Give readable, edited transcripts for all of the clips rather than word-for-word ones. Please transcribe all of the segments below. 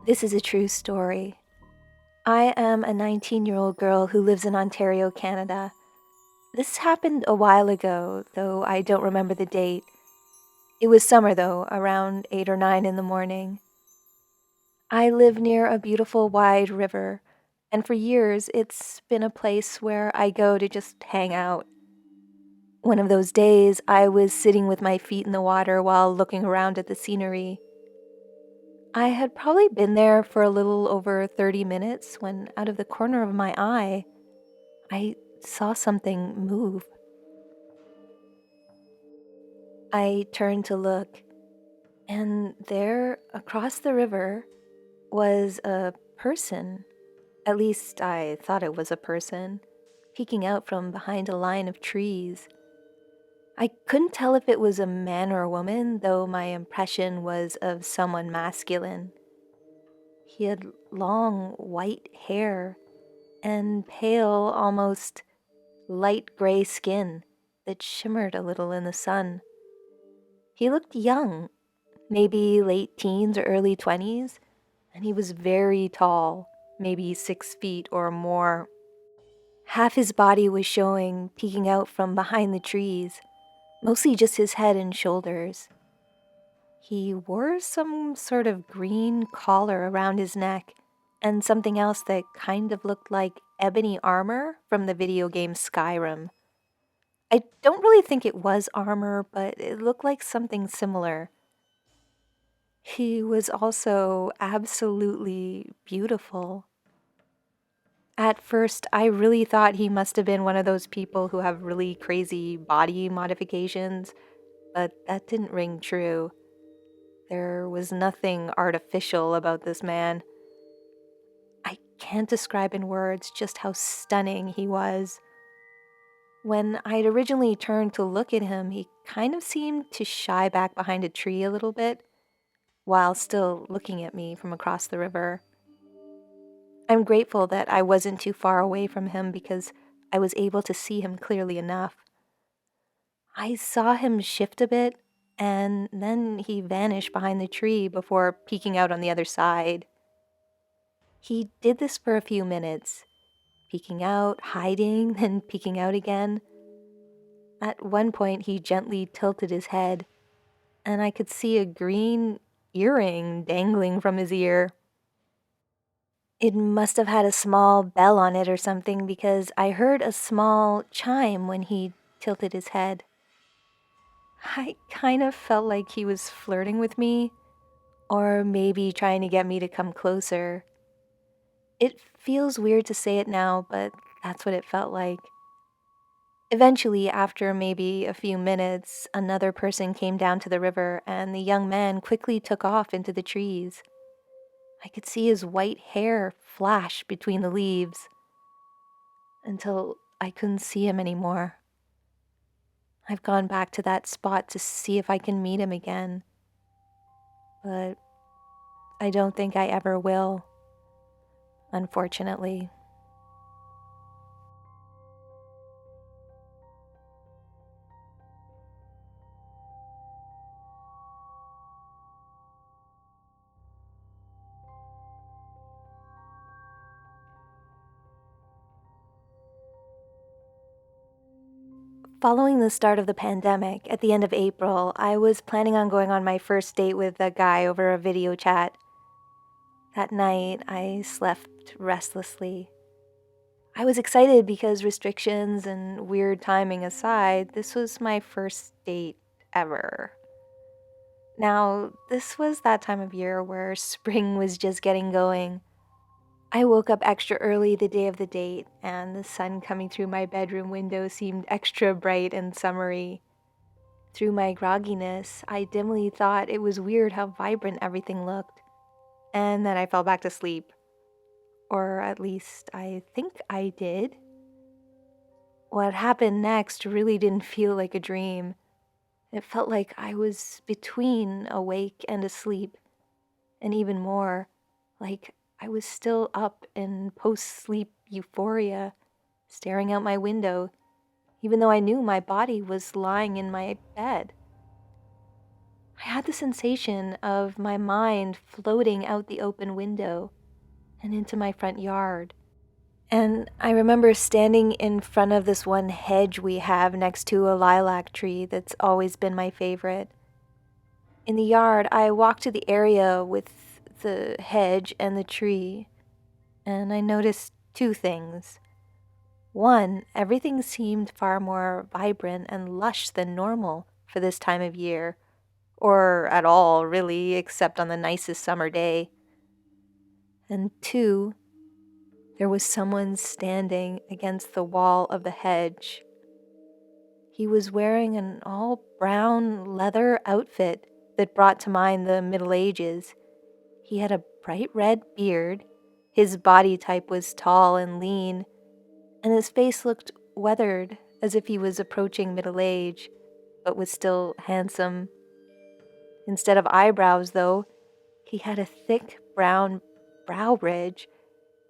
This is a true story. I am a 19-year-old girl who lives in Ontario, Canada. This happened a while ago, though I don't remember the date. It was summer, though, around 8 or 9 in the morning. I live near a beautiful wide river, and for years it's been a place where I go to just hang out. One of those days, I was sitting with my feet in the water while looking around at the scenery. I had probably been there for a little over 30 minutes when, out of the corner of my eye, I saw something move. I turned to look, and there, across the river, was a person. At least I thought it was a person, peeking out from behind a line of trees. I couldn't tell if it was a man or a woman, though my impression was of someone masculine. He had long white hair and pale, almost light gray skin that shimmered a little in the sun. He looked young, maybe late teens or early 20s, and he was very tall, maybe 6 feet or more. Half his body was showing, peeking out from behind the trees, mostly just his head and shoulders. He wore some sort of green collar around his neck and something else that kind of looked like ebony armor from the video game Skyrim. I don't really think it was armor, but it looked like something similar. He was also absolutely beautiful. At first, I really thought he must have been one of those people who have really crazy body modifications, but that didn't ring true. There was nothing artificial about this man. I can't describe in words just how stunning he was. When I'd originally turned to look at him, he kind of seemed to shy back behind a tree a little bit, while still looking at me from across the river. I'm grateful that I wasn't too far away from him because I was able to see him clearly enough. I saw him shift a bit, and then he vanished behind the tree before peeking out on the other side. He did this for a few minutes, peeking out, hiding, then peeking out again. At one point, he gently tilted his head, and I could see a green earring dangling from his ear. It must have had a small bell on it or something because I heard a small chime when he tilted his head. I kind of felt like he was flirting with me, or maybe trying to get me to come closer. It feels weird to say it now, but that's what it felt like. Eventually, after maybe a few minutes, another person came down to the river, and the young man quickly took off into the trees. I could see his white hair flash between the leaves until I couldn't see him anymore. I've gone back to that spot to see if I can meet him again, but I don't think I ever will, unfortunately. Following the start of the pandemic, at the end of April, I was planning on going on my first date with a guy over a video chat. That night, I slept restlessly. I was excited because restrictions and weird timing aside, this was my first date ever. Now, this was that time of year where spring was just getting going. I woke up extra early the day of the date, and the sun coming through my bedroom window seemed extra bright and summery. Through my grogginess, I dimly thought it was weird how vibrant everything looked, and then I fell back to sleep. Or at least I think I did. What happened next really didn't feel like a dream. It felt like I was between awake and asleep, and even more, like I was still up in post-sleep euphoria, staring out my window, even though I knew my body was lying in my bed. I had the sensation of my mind floating out the open window and into my front yard. And I remember standing in front of this one hedge we have next to a lilac tree that's always been my favorite. In the yard, I walked to the area with the hedge and the tree, and I noticed two things. One, everything seemed far more vibrant and lush than normal for this time of year, or at all, really, except on the nicest summer day. And two, there was someone standing against the wall of the hedge. He was wearing an all brown leather outfit that brought to mind the Middle Ages. He had a bright red beard, his body type was tall and lean, and his face looked weathered as if he was approaching middle age, but was still handsome. Instead of eyebrows, though, he had a thick brown brow ridge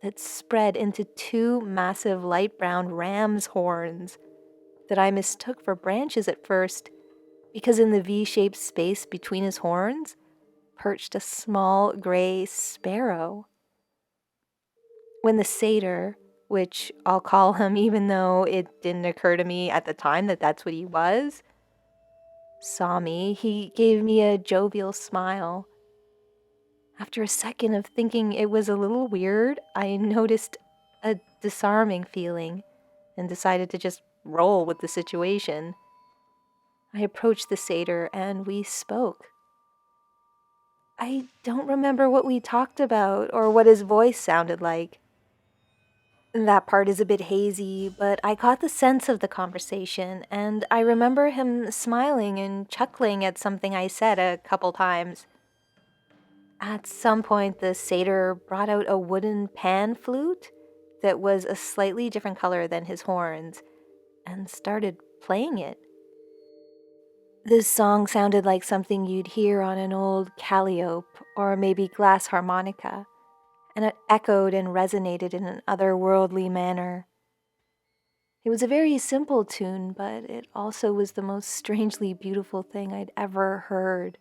that spread into two massive light brown ram's horns that I mistook for branches at first, because in the V-shaped space between his horns perched a small gray sparrow. When the satyr, which I'll call him even though it didn't occur to me at the time that that's what he was, saw me, he gave me a jovial smile. After a second of thinking it was a little weird, I noticed a disarming feeling and decided to just roll with the situation. I approached the satyr and we spoke. I don't remember what we talked about or what his voice sounded like. That part is a bit hazy, but I caught the sense of the conversation, and I remember him smiling and chuckling at something I said a couple times. At some point, the satyr brought out a wooden pan flute that was a slightly different color than his horns and started playing it. This song sounded like something you'd hear on an old calliope or maybe glass harmonica, and it echoed and resonated in an otherworldly manner. It was a very simple tune, but it also was the most strangely beautiful thing I'd ever heard.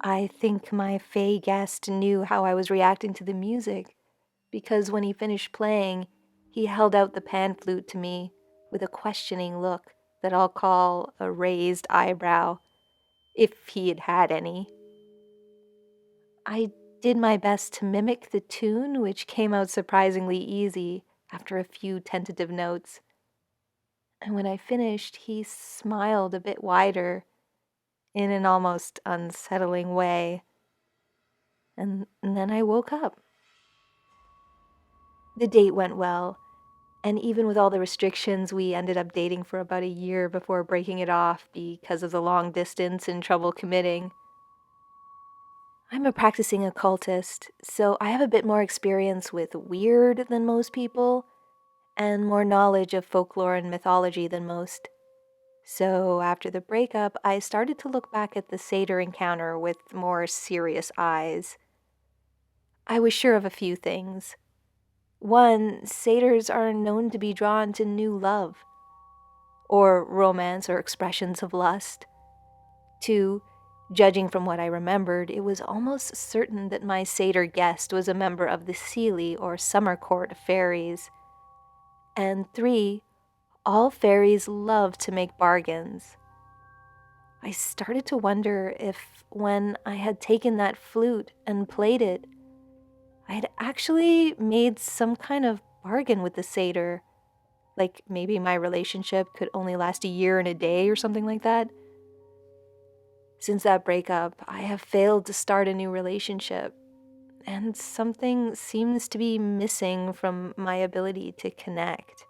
I think my Fey guest knew how I was reacting to the music, because when he finished playing, he held out the pan flute to me with a questioning look that I'll call a raised eyebrow, if he had had any. I did my best to mimic the tune, which came out surprisingly easy after a few tentative notes. And when I finished, he smiled a bit wider in an almost unsettling way. And then I woke up. The date went well, and even with all the restrictions, we ended up dating for about a year before breaking it off because of the long distance and trouble committing. I'm a practicing occultist, so I have a bit more experience with weird than most people, and more knowledge of folklore and mythology than most. So after the breakup, I started to look back at the satyr encounter with more serious eyes. I was sure of a few things. One, satyrs are known to be drawn to new love, or romance or expressions of lust. Two, judging from what I remembered, it was almost certain that my satyr guest was a member of the Seelie or summer court of fairies. And three, all fairies love to make bargains. I started to wonder if, when I had taken that flute and played it, I had actually made some kind of bargain with the satyr. Like maybe my relationship could only last a year and a day or something like that. Since that breakup, I have failed to start a new relationship, and something seems to be missing from my ability to connect.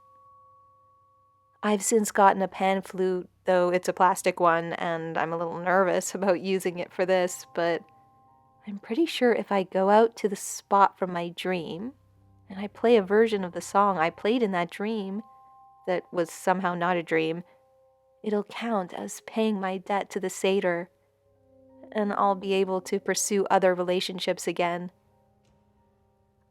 I've since gotten a pan flute, though it's a plastic one, and I'm a little nervous about using it for this, but I'm pretty sure if I go out to the spot from my dream, and I play a version of the song I played in that dream, that was somehow not a dream, it'll count as paying my debt to the satyr, and I'll be able to pursue other relationships again.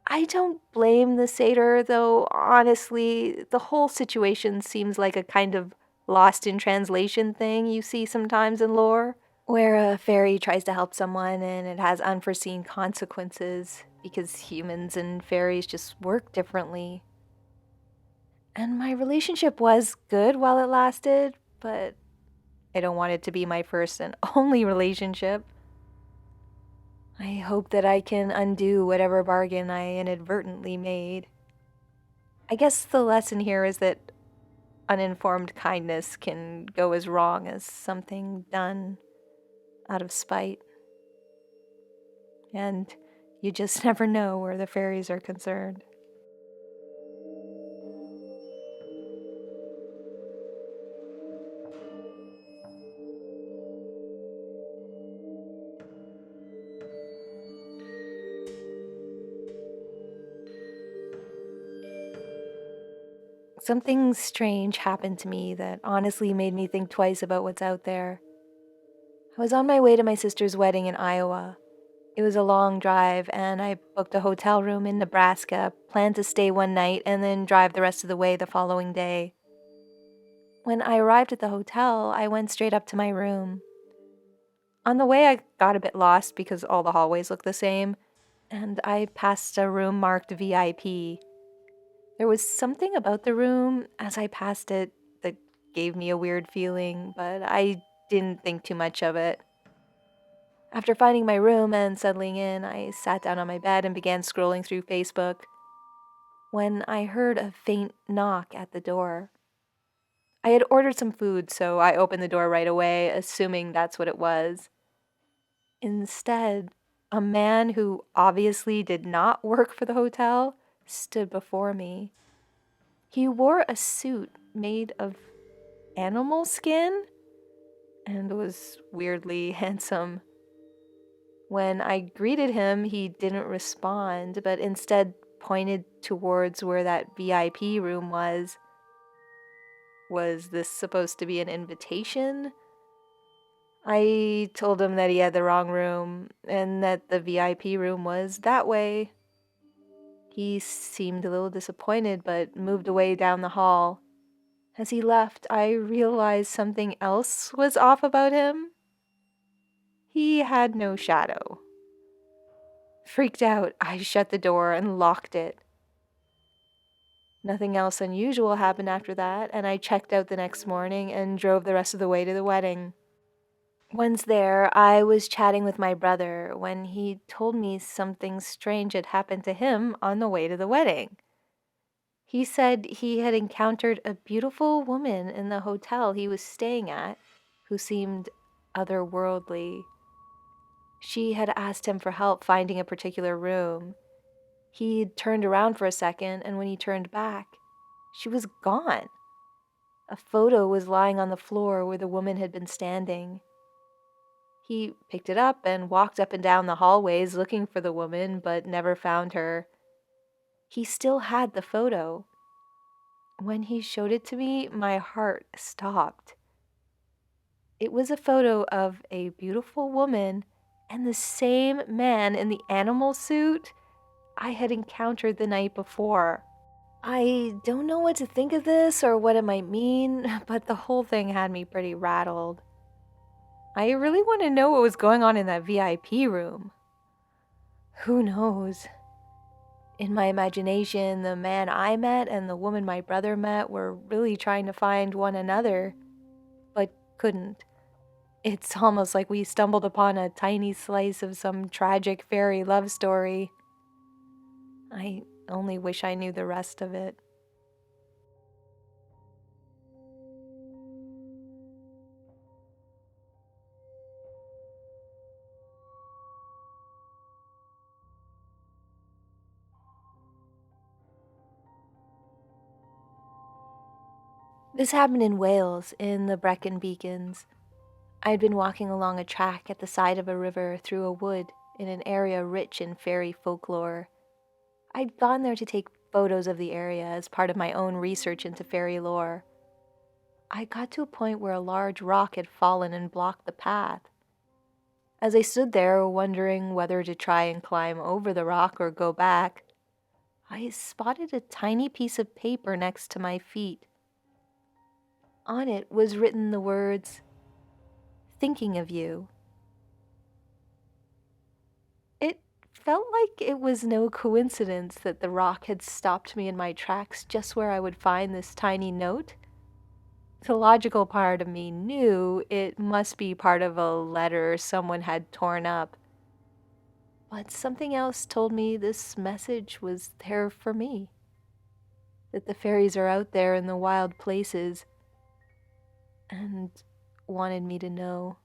I don't blame the satyr, though honestly, the whole situation seems like a kind of lost in translation thing you see sometimes in lore. where a fairy tries to help someone and it has unforeseen consequences because humans and fairies just work differently. And my relationship was good while it lasted, but I don't want it to be my first and only relationship. I hope that I can undo whatever bargain I inadvertently made. I guess the lesson here is that uninformed kindness can go as wrong as something done out of spite. And you just never know where the fairies are concerned. Something strange happened to me that honestly made me think twice about what's out there. I was on my way to my sister's wedding in Iowa. It was a long drive, and I booked a hotel room in Nebraska, planned to stay one night, and then drive the rest of the way the following day. When I arrived at the hotel, I went straight up to my room. On the way, I got a bit lost because all the hallways looked the same, and I passed a room marked VIP. There was something about the room as I passed it that gave me a weird feeling, but I didn't think too much of it. After finding my room and settling in, I sat down on my bed and began scrolling through Facebook when I heard a faint knock at the door. I had ordered some food, so I opened the door right away, assuming that's what it was. Instead, a man who obviously did not work for the hotel stood before me. He wore a suit made of animal skin and was weirdly handsome. When I greeted him, he didn't respond, but instead pointed towards where that VIP room was. Was this supposed to be an invitation? I told him that he had the wrong room and that the VIP room was that way. He seemed a little disappointed, but moved away down the hall. As he left, I realized something else was off about him. He had no shadow. Freaked out, I shut the door and locked it. Nothing else unusual happened after that, and I checked out the next morning and drove the rest of the way to the wedding. Once there, I was chatting with my brother when he told me something strange had happened to him on the way to the wedding. He said he had encountered a beautiful woman in the hotel he was staying at who seemed otherworldly. She had asked him for help finding a particular room. He turned around for a second, and when he turned back, she was gone. A photo was lying on the floor where the woman had been standing. He picked it up and walked up and down the hallways looking for the woman, but never found her. He still had the photo. When he showed it to me, my heart stopped. It was a photo of a beautiful woman and the same man in the animal suit I had encountered the night before. I don't know what to think of this or what it might mean, but the whole thing had me pretty rattled. I really want to know what was going on in that VIP room. Who knows? In my imagination, the man I met and the woman my brother met were really trying to find one another, but couldn't. It's almost like we stumbled upon a tiny slice of some tragic fairy love story. I only wish I knew the rest of it. This happened in Wales, in the Brecon Beacons. I'd been walking along a track at the side of a river through a wood in an area rich in fairy folklore. I'd gone there to take photos of the area as part of my own research into fairy lore. I got to a point where a large rock had fallen and blocked the path. As I stood there, wondering whether to try and climb over the rock or go back, I spotted a tiny piece of paper next to my feet. On it was written the words, "Thinking of you." felt like it was no coincidence that the rock had stopped me in my tracks just where I would find this tiny note. The logical part of me knew it must be part of a letter someone had torn up. But something else told me this message was there for me. That the fairies are out there in the wild places and wanted me to know.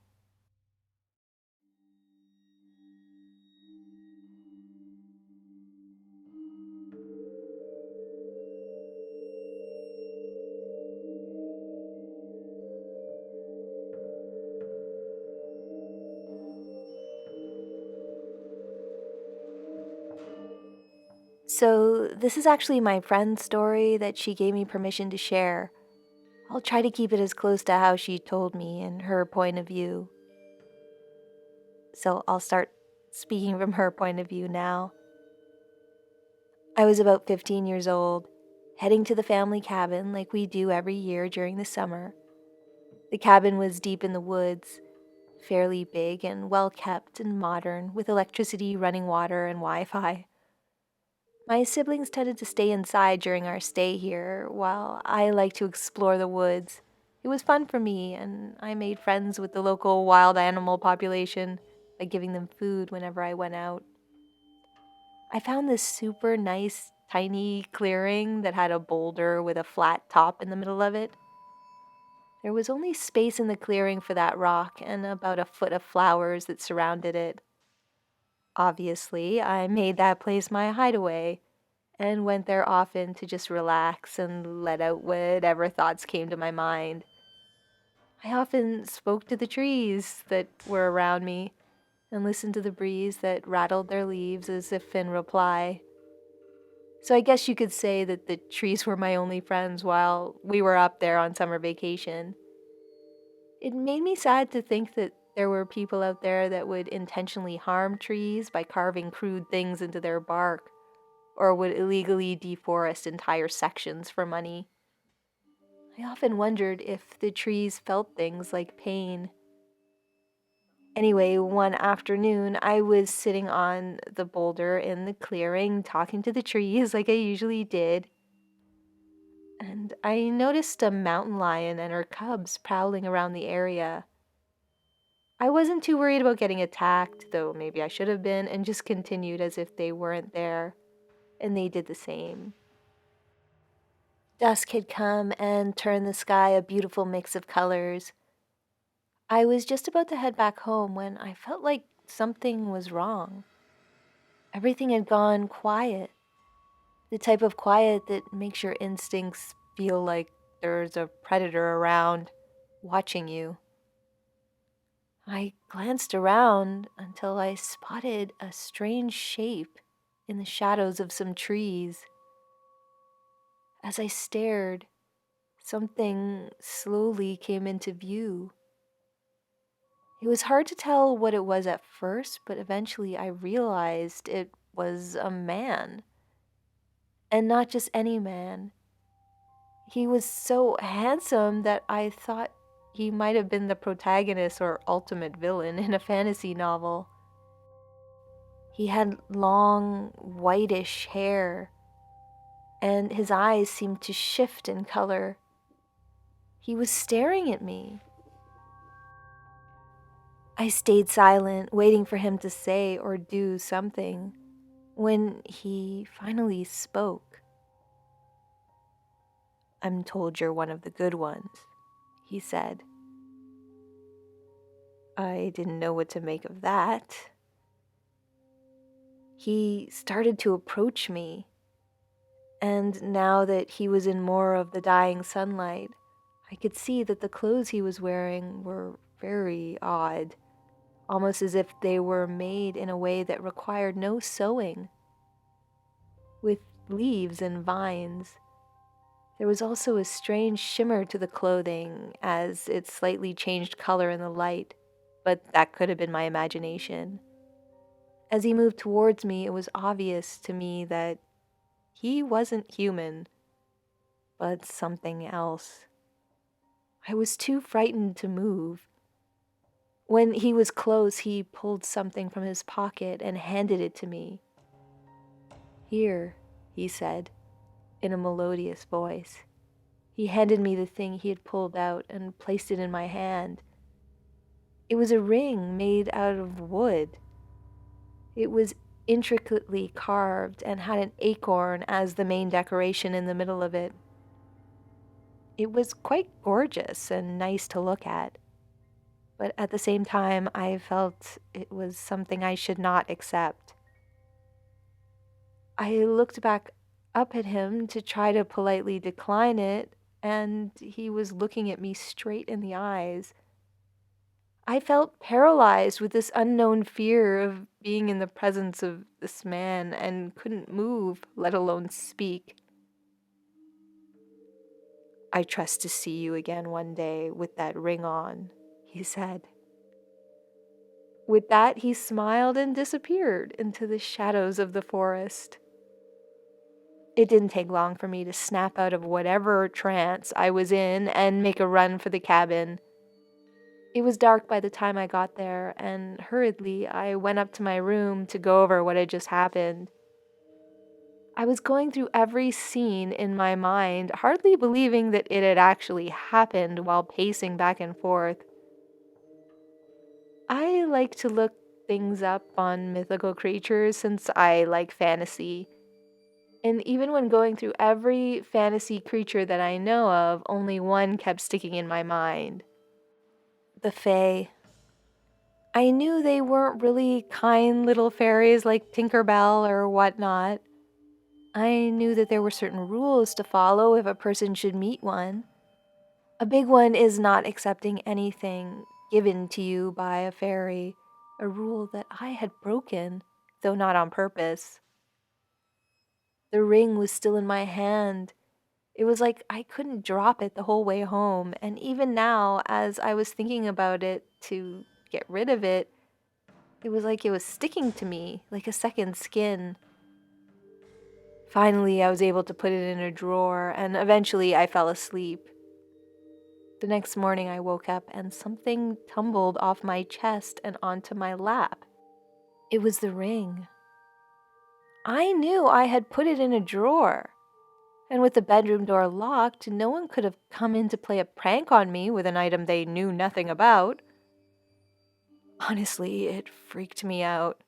So, this is actually my friend's story that she gave me permission to share. I'll try to keep it as close to how she told me and her point of view. So, I'll start speaking from her point of view now. I was about 15 years old, heading to the family cabin like we do every year during the summer. The cabin was deep in the woods, fairly big and well kept and modern, with electricity, running water, and Wi Fi. My siblings tended to stay inside during our stay here, while I liked to explore the woods. It was fun for me, and I made friends with the local wild animal population by giving them food whenever I went out. I found this super nice, tiny clearing that had a boulder with a flat top in the middle of it. There was only space in the clearing for that rock and about a foot of flowers that surrounded it. Obviously, I made that place my hideaway and went there often to just relax and let out whatever thoughts came to my mind. I often spoke to the trees that were around me and listened to the breeze that rattled their leaves as if in reply. So I guess you could say that the trees were my only friends while we were up there on summer vacation. It made me sad to think that there were people out there that would intentionally harm trees by carving crude things into their bark, or would illegally deforest entire sections for money. I often wondered if the trees felt things like pain. Anyway, one afternoon, I was sitting on the boulder in the clearing, talking to the trees like I usually did, and I noticed a mountain lion and her cubs prowling around the area. I wasn't too worried about getting attacked, though maybe I should have been, and just continued as if they weren't there, and they did the same. Dusk had come and turned the sky a beautiful mix of colors. I was just about to head back home when I felt like something was wrong. Everything had gone quiet, the type of quiet that makes your instincts feel like there's a predator around, watching you. I glanced around until I spotted a strange shape in the shadows of some trees. As I stared, something slowly came into view. It was hard to tell what it was at first, but eventually I realized it was a man. And not just any man. He was so handsome that I thought he might have been the protagonist or ultimate villain in a fantasy novel. He had long, whitish hair, and his eyes seemed to shift in color. He was staring at me. I stayed silent, waiting for him to say or do something, when he finally spoke. "I'm told you're one of the good ones," he said. I didn't know what to make of that. He started to approach me, and now that he was in more of the dying sunlight, I could see that the clothes he was wearing were very odd, almost as if they were made in a way that required no sewing, with leaves and vines. There was also a strange shimmer to the clothing as it slightly changed color in the light, but that could have been my imagination. As he moved towards me, it was obvious to me that he wasn't human, but something else. I was too frightened to move. When he was close, he pulled something from his pocket and handed it to me. "Here," he said, in a melodious voice. He handed me the thing he had pulled out and placed it in my hand. It was a ring made out of wood. It was intricately carved and had an acorn as the main decoration in the middle of it. It was quite gorgeous and nice to look at, but at the same time, I felt it was something I should not accept. I looked back up at him to try to politely decline it, and he was looking at me straight in the eyes. I felt paralyzed with this unknown fear of being in the presence of this man and couldn't move, let alone speak. "I trust to see you again one day with that ring on," he said. With that, he smiled and disappeared into the shadows of the forest. It didn't take long for me to snap out of whatever trance I was in and make a run for the cabin. It was dark by the time I got there, and hurriedly I went up to my room to go over what had just happened. I was going through every scene in my mind, hardly believing that it had actually happened while pacing back and forth. I like to look things up on mythical creatures since I like fantasy. And even when going through every fantasy creature that I know of, only one kept sticking in my mind: the Fae. I knew they weren't really kind little fairies like Tinkerbell or whatnot. I knew that there were certain rules to follow if a person should meet one. A big one is not accepting anything given to you by a fairy, a rule that I had broken, though not on purpose. The ring was still in my hand. It was like I couldn't drop it the whole way home, and even now, as I was thinking about it to get rid of it, it was like it was sticking to me like a second skin. Finally, I was able to put it in a drawer, and eventually I fell asleep. The next morning, I woke up and something tumbled off my chest and onto my lap. It was the ring. I knew I had put it in a drawer, and with the bedroom door locked, no one could have come in to play a prank on me with an item they knew nothing about. Honestly, it freaked me out.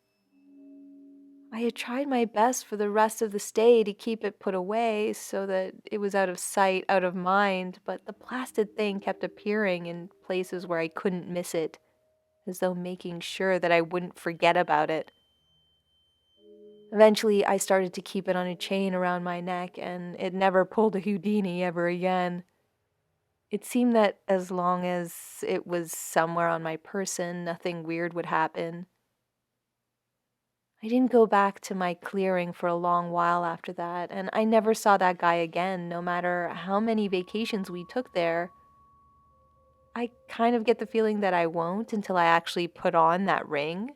I had tried my best for the rest of the stay to keep it put away so that it was out of sight, out of mind, but the blasted thing kept appearing in places where I couldn't miss it, as though making sure that I wouldn't forget about it. Eventually, I started to keep it on a chain around my neck, and it never pulled a Houdini ever again. It seemed that as long as it was somewhere on my person, nothing weird would happen. I didn't go back to my clearing for a long while after that, and I never saw that guy again, no matter how many vacations we took there. I kind of get the feeling that I won't until I actually put on that ring.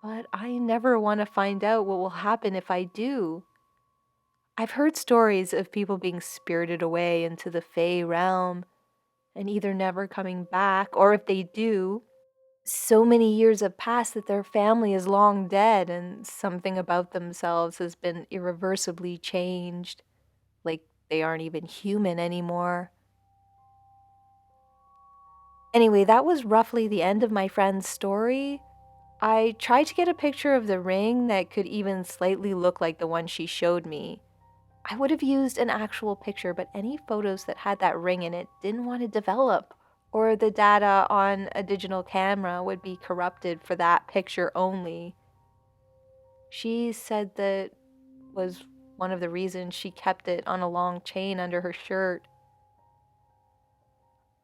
But I never want to find out what will happen if I do. I've heard stories of people being spirited away into the Fae realm and either never coming back, or if they do, so many years have passed that their family is long dead and something about themselves has been irreversibly changed, like they aren't even human anymore. Anyway, that was roughly the end of my friend's story. I tried to get a picture of the ring that could even slightly look like the one she showed me. I would have used an actual picture, but any photos that had that ring in it didn't want to develop, or the data on a digital camera would be corrupted for that picture only. She said that was one of the reasons she kept it on a long chain under her shirt.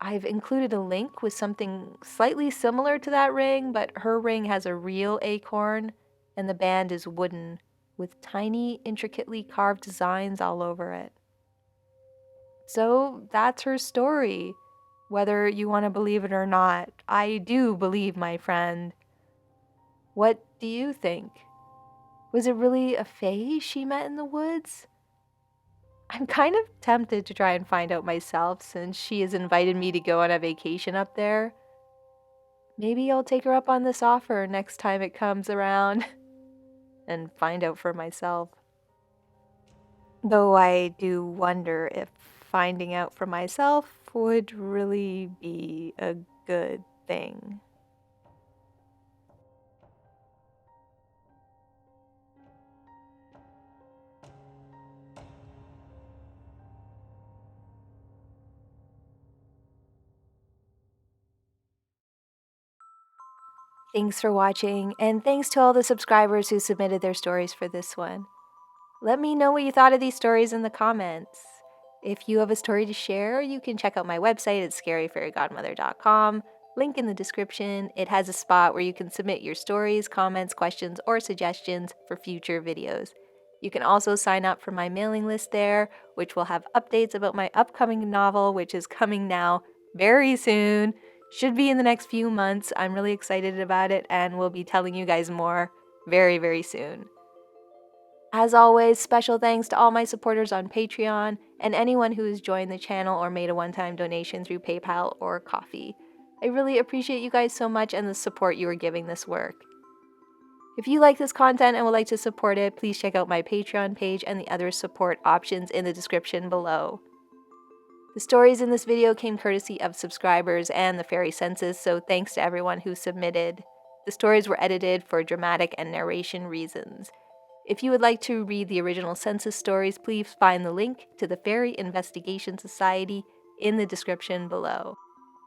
I've included a link with something slightly similar to that ring, but her ring has a real acorn and the band is wooden with tiny, intricately carved designs all over it. So that's her story. Whether you want to believe it or not, I do believe my friend. What do you think? Was it really a fae she met in the woods? I'm kind of tempted to try and find out myself since she has invited me to go on a vacation up there. Maybe I'll take her up on this offer next time it comes around and find out for myself. Though I do wonder if finding out for myself would really be a good thing. Thanks for watching, and thanks to all the subscribers who submitted their stories for this one. Let me know what you thought of these stories in the comments. If you have a story to share, you can check out my website at scaryfairygodmother.com. Link in the description. It has a spot where you can submit your stories, comments, questions, or suggestions for future videos. You can also sign up for my mailing list there, which will have updates about my upcoming novel, which is coming now very soon. Should be in the next few months. I'm really excited about it, and we'll be telling you guys more very, very soon. As always, special thanks to all my supporters on Patreon and anyone who has joined the channel or made a one-time donation through PayPal or Ko-fi. I really appreciate you guys so much and the support you are giving this work. If you like this content and would like to support it, please check out my Patreon page and the other support options in the description below. The stories in this video came courtesy of subscribers and the Fairy Census, so thanks to everyone who submitted. The stories were edited for dramatic and narration reasons. If you would like to read the original Census stories, please find the link to the Fairy Investigation Society in the description below.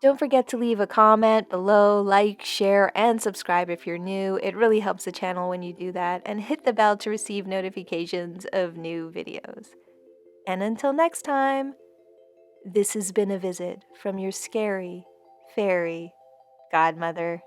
Don't forget to leave a comment below, like, share, and subscribe if you're new. It really helps the channel when you do that, and hit the bell to receive notifications of new videos. And until next time, this has been a visit from your scary fairy godmother.